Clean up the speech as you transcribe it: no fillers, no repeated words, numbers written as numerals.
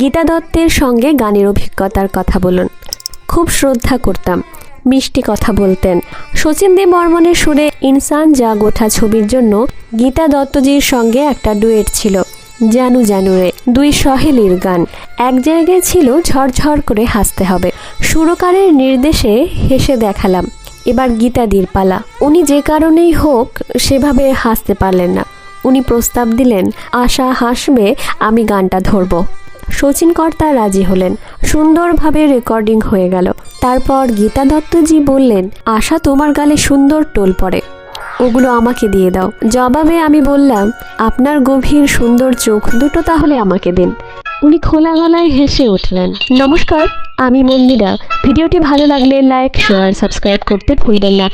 গীতা দত্তের সঙ্গে গানের অভিজ্ঞতার কথা বলুন। খুব শ্রদ্ধা করতাম, মিষ্টি কথা বলতেন। শচীন দেববর্মনের সুরে ইনসান যা গোঠা ছবির জন্য গীতা দত্তজির সঙ্গে একটা ডুয়েট ছিল, জানু জানু রে। দুই সহেলির গান, এক জায়গায় ছিল ঝরঝর করে হাসতে হবে। সুরকারের নির্দেশে হেসে দেখালাম। এবার গীতাদির পালা। উনি যে কারণেই হোক সেভাবে হাসতে পারলেন না। উনি প্রস্তাব দিলেন, আশা হাসবে, আমি গানটা ধরব। শচীন কর্তা রাজি হলেন। সুন্দরভাবে রেকর্ডিং হয়ে গেল। তারপর গীতা দত্তজি বললেন, আশা তোমার গালে সুন্দর টোল পড়ে, ওগুলো আমাকে দিয়ে দাও। জবাবে আমি বললাম, আপনার গভীর সুন্দর চোখ দুটো তাহলে আমাকে দিন। উনি খোলা গলায় হেসে উঠলেন। নমস্কার, আমি মন্দিরা। ভিডিওটি ভালো লাগলে লাইক, শেয়ার, সাবস্ক্রাইব করতে ভুলবেন না।